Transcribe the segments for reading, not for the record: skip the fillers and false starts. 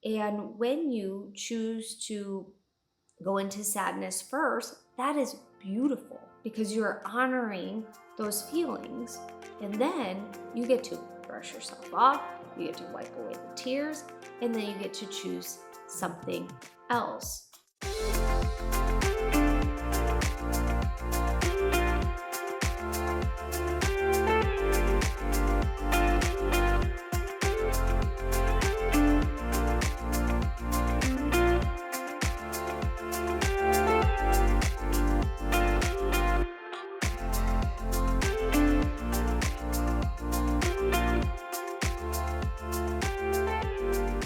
And when you choose to go into sadness first, that is beautiful because you're honoring those feelings. And then you get to brush yourself off, you get to wipe away the tears, and then you get to choose something else.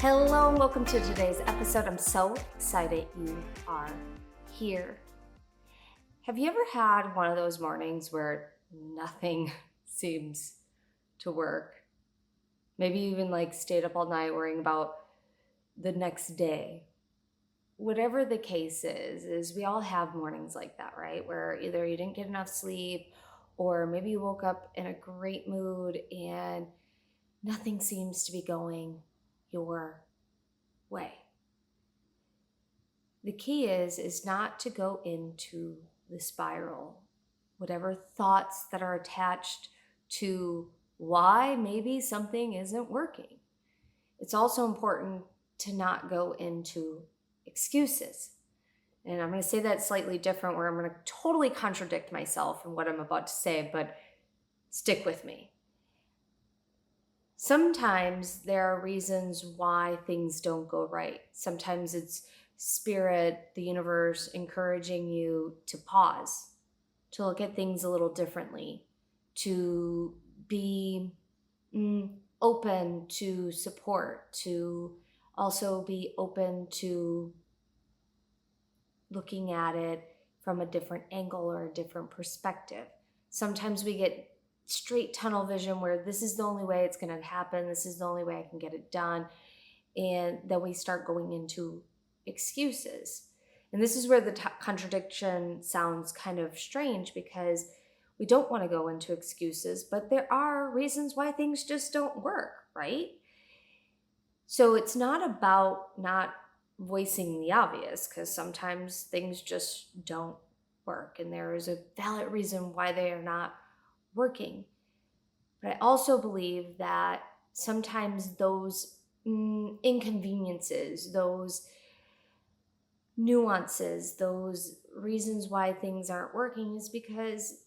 Hello and welcome to today's episode. I'm so excited you are here. Have you ever had one of those mornings where nothing seems to work? Maybe you even stayed up all night worrying about the next day. Whatever the case is we all have mornings like that, right? Where either you didn't get enough sleep or maybe you woke up in a great mood and nothing seems to be going your way. The key is not to go into the spiral, whatever thoughts that are attached to why maybe something isn't working. It's also important to not go into excuses. And I'm going to say that slightly different, where I'm going to totally contradict myself in what I'm about to say, but stick with me. Sometimes there are reasons why things don't go right. Sometimes it's spirit, the universe encouraging you to pause, to look at things a little differently, to be open to support, to also be open to looking at it from a different angle or a different perspective. Sometimes we get straight tunnel vision where this is the only way it's going to happen, this is the only way I can get it done, and then we start going into excuses. And this is where the contradiction sounds kind of strange, because we don't want to go into excuses, but there are reasons why things just don't work, right? So it's not about not voicing the obvious, because sometimes things just don't work and there is a valid reason why they are not working. But I also believe that sometimes those inconveniences, those nuances, those reasons why things aren't working is because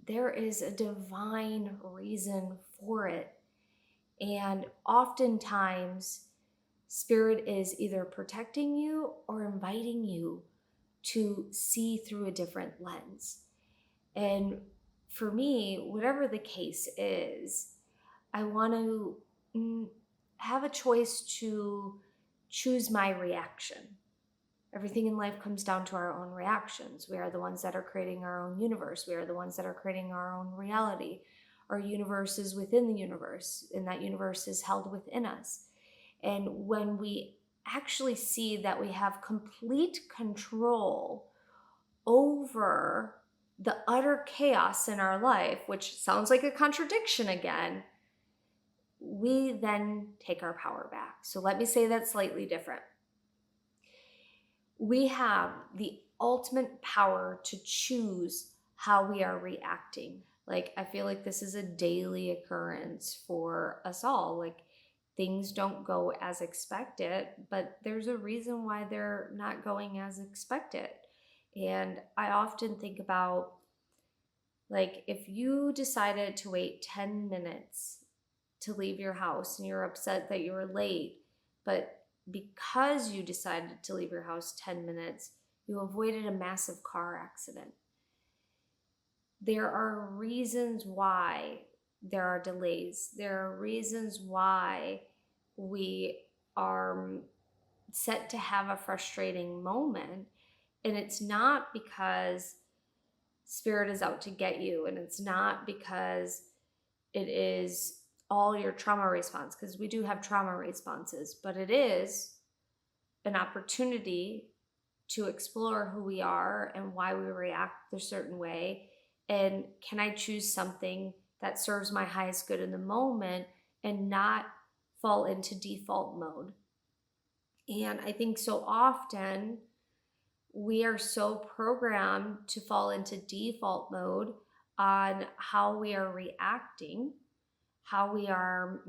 there is a divine reason for it. And oftentimes, Spirit is either protecting you or inviting you to see through a different lens. And for me, whatever the case is, I want to have a choice to choose my reaction. Everything in life comes down to our own reactions. We are the ones that are creating our own universe. We are the ones that are creating our own reality. Our universe is within the universe, and that universe is held within us. And when we actually see that we have complete control over the utter chaos in our life, which sounds like a contradiction again, we then take our power back. So let me say that slightly different. We have the ultimate power to choose how we are reacting. I feel like this is a daily occurrence for us all. Things don't go as expected, but there's a reason why they're not going as expected. And I often think about, if you decided to wait 10 minutes to leave your house and you're upset that you were late, but because you decided to leave your house 10 minutes, you avoided a massive car accident. There are reasons why there are delays. There are reasons why we are set to have a frustrating moment. And it's not because Spirit is out to get you. And it's not because it is all your trauma response, because we do have trauma responses, but it is an opportunity to explore who we are and why we react a certain way. And can I choose something that serves my highest good in the moment and not fall into default mode? And I think so often we are so programmed to fall into default mode on how we are reacting, how we are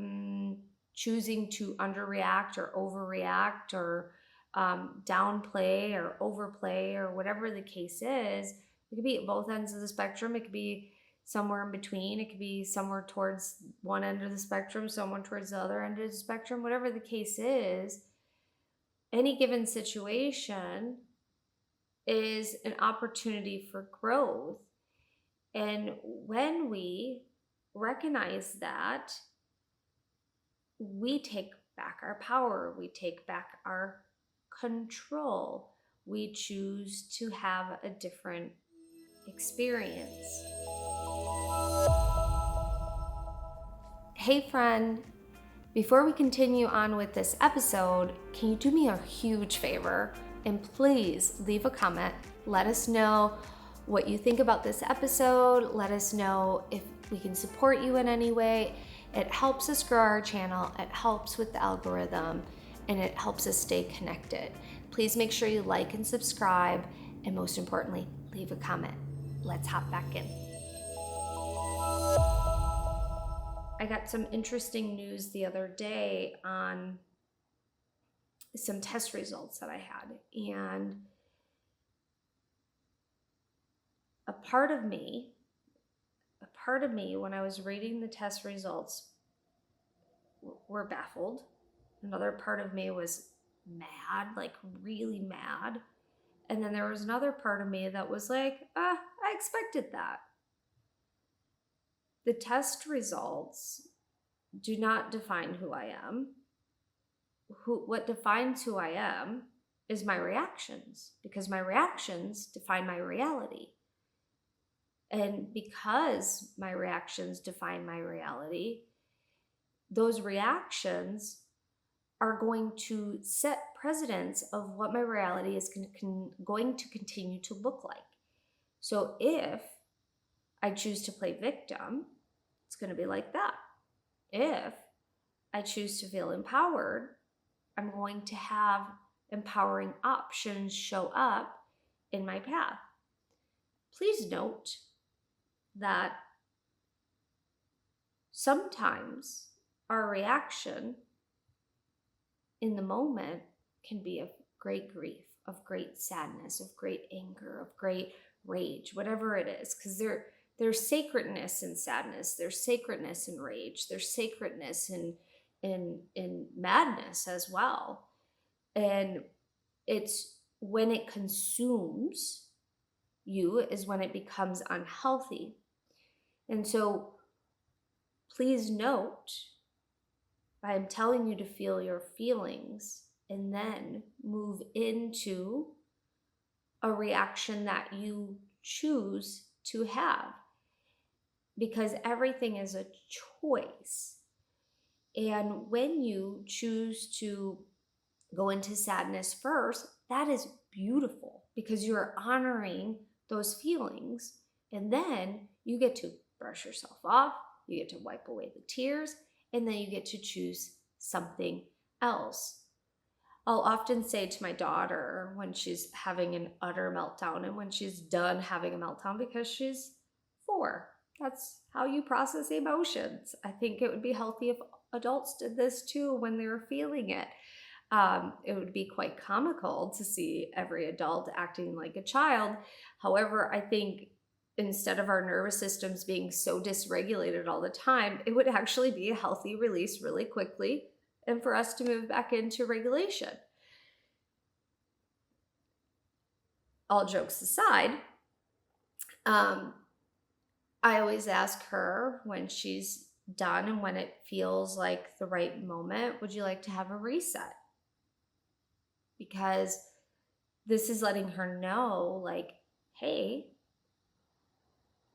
choosing to underreact or overreact or downplay or overplay or whatever the case is. It could be at both ends of the spectrum. It could be somewhere in between. It could be somewhere towards one end of the spectrum, someone towards the other end of the spectrum. Whatever the case is, any given situation is an opportunity for growth. And when we recognize that, we take back our power, we take back our control, we choose to have a different experience. Hey, friend, before we continue on with this episode, can you do me a huge favor and please leave a comment? Let us know what you think about this episode. Let us know if we can support you in any way. It helps us grow our channel, it helps with the algorithm, and it helps us stay connected. Please make sure you like and subscribe, and most importantly, leave a comment. Let's hop back in. I got some interesting news the other day on some test results that I had, and a part of me when I was reading the test results were baffled. Another part of me was mad, like really mad. And then there was another part of me that was like, I expected that. The test results do not define who I am. What defines who I am is my reactions, because my reactions define my reality. And because my reactions define my reality, those reactions are going to set precedents of what my reality is going to continue to look like. So if I choose to play victim, it's going to be like that. If I choose to feel empowered, I'm going to have empowering options show up in my path. Please note that sometimes our reaction in the moment can be of great grief, of great sadness, of great anger, of great rage, whatever it is, because there's sacredness in sadness, there's sacredness in rage, there's sacredness in madness as well. And it's when it consumes you is when it becomes unhealthy. And so please note, I'm telling you to feel your feelings and then move into a reaction that you choose to have, because everything is a choice. And when you choose to go into sadness first, that is beautiful, because you're honoring those feelings, and then you get to brush yourself off, you get to wipe away the tears, and then you get to choose something else. I'll often say to my daughter when she's having an utter meltdown and when she's done having a meltdown, because she's 4, that's how you process emotions. I think it would be healthy if adults did this too when they were feeling it. It would be quite comical to see every adult acting like a child. However, I think instead of our nervous systems being so dysregulated all the time, it would actually be a healthy release really quickly and for us to move back into regulation. All jokes aside, I always ask her when she's done and when it feels like the right moment, would you like to have a reset? Because this is letting her know, like, hey,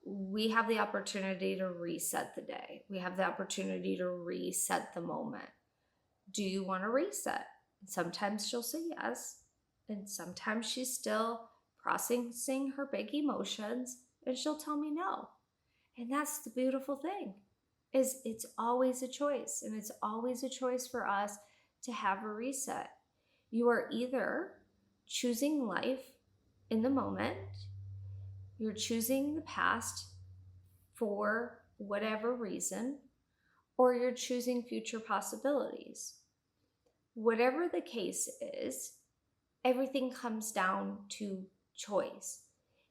we have the opportunity to reset the day. We have the opportunity to reset the moment. Do you want to reset? And sometimes she'll say yes. And sometimes she's still processing her big emotions and she'll tell me no. And that's the beautiful thing, is it's always a choice. And it's always a choice for us to have a reset. You are either choosing life in the moment, you're choosing the past for whatever reason, or you're choosing future possibilities. Whatever the case is, everything comes down to choice.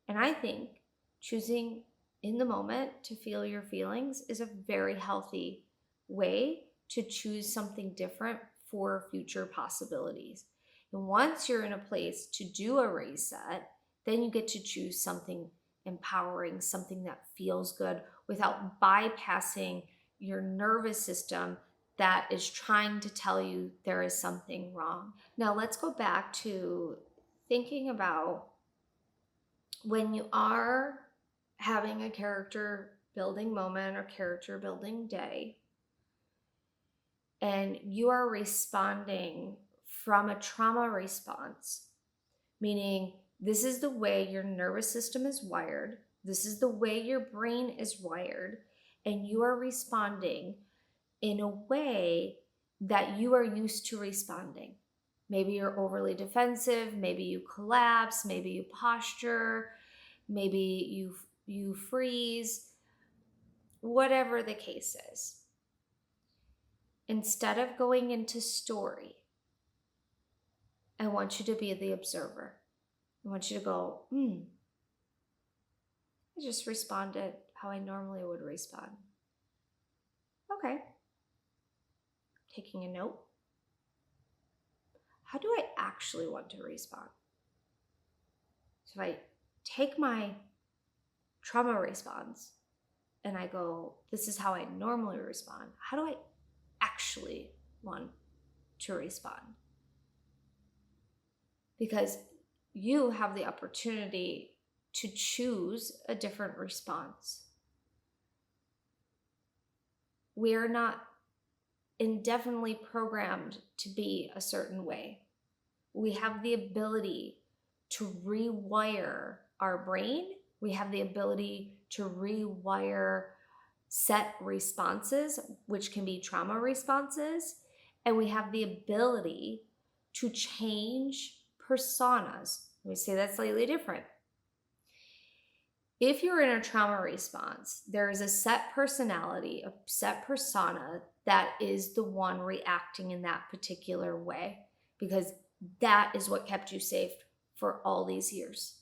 And I think choosing in the moment to feel your feelings is a very healthy way to choose something different for future possibilities. And once you're in a place to do a reset, then you get to choose something empowering, something that feels good without bypassing your nervous system that is trying to tell you there is something wrong. Now, let's go back to thinking about when you are having a character building moment or character building day, and you are responding from a trauma response, meaning this is the way your nervous system is wired, this is the way your brain is wired, and you are responding in a way that you are used to responding. Maybe you're overly defensive, maybe you collapse, maybe you posture, maybe you freeze, whatever the case is. Instead of going into story, I want you to be the observer. I want you to go, I just responded how I normally would respond. Okay. Taking a note. How do I actually want to respond? So if I take my trauma response and I go, this is how I normally respond, how do I actually want to respond? Because you have the opportunity to choose a different response. We are not indefinitely programmed to be a certain way. We have the ability to rewire our brain. We have the ability to rewire set responses, which can be trauma responses. And we have the ability to change personas. Let me say that slightly different. If you're in a trauma response, there is a set personality, a set persona that is the one reacting in that particular way, because that is what kept you safe for all these years.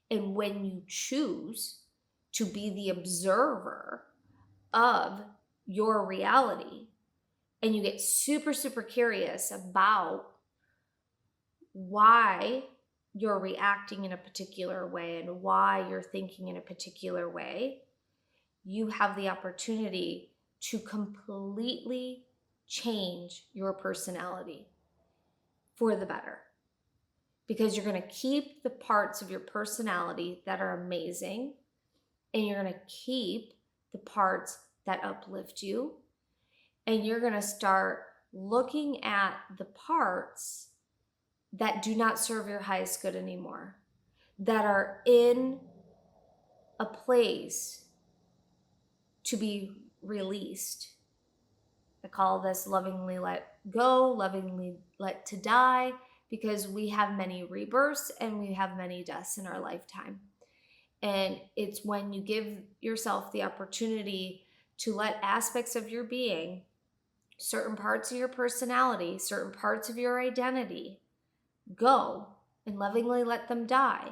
And when you choose to be the observer of your reality and you get super, super curious about why you're reacting in a particular way and why you're thinking in a particular way, you have the opportunity to completely change your personality for the better. Because you're going to keep the parts of your personality that are amazing, and you're going to keep the parts that uplift you, and you're going to start looking at the parts that do not serve your highest good anymore, that are in a place to be released. I call this lovingly let go, lovingly let to die, because we have many rebirths and we have many deaths in our lifetime. And it's when you give yourself the opportunity to let aspects of your being, certain parts of your personality, certain parts of your identity go and lovingly let them die.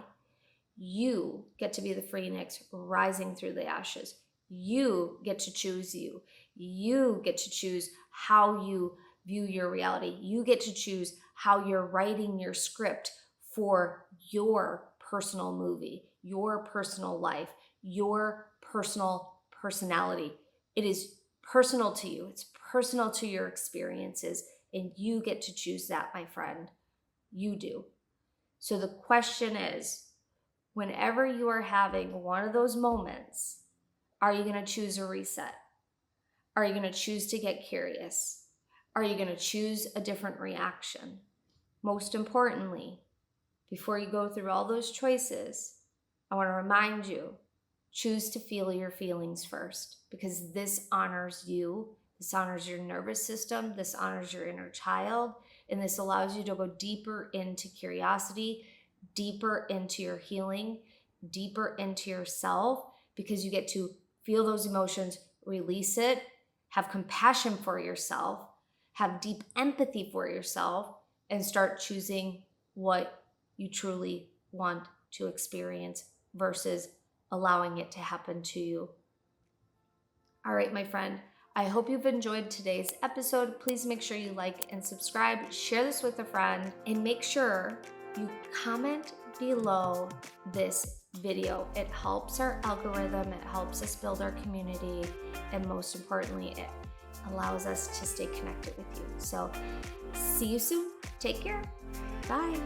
You get to be the phoenix rising through the ashes. You get to choose you. You get to choose how you view your reality. You get to choose how you're writing your script for your personal movie, your personal life, your personal personality. It is personal to you. It's personal to your experiences, and you get to choose that, my friend. You do. So the question is, whenever you are having one of those moments, are you going to choose a reset? Are you going to choose to get curious? Are you going to choose a different reaction? Most importantly, before you go through all those choices, I want to remind you, choose to feel your feelings first, because this honors you. This honors your nervous system. This honors your inner child. And this allows you to go deeper into curiosity, deeper into your healing, deeper into yourself, because you get to feel those emotions, release it, have compassion for yourself, have deep empathy for yourself, and start choosing what you truly want to experience versus allowing it to happen to you. All right, my friend, I hope you've enjoyed today's episode. Please make sure you like and subscribe, share this with a friend, and make sure you comment below this video. It helps our algorithm, it helps us build our community, and most importantly, it allows us to stay connected with you. So see you soon. Take care. Bye.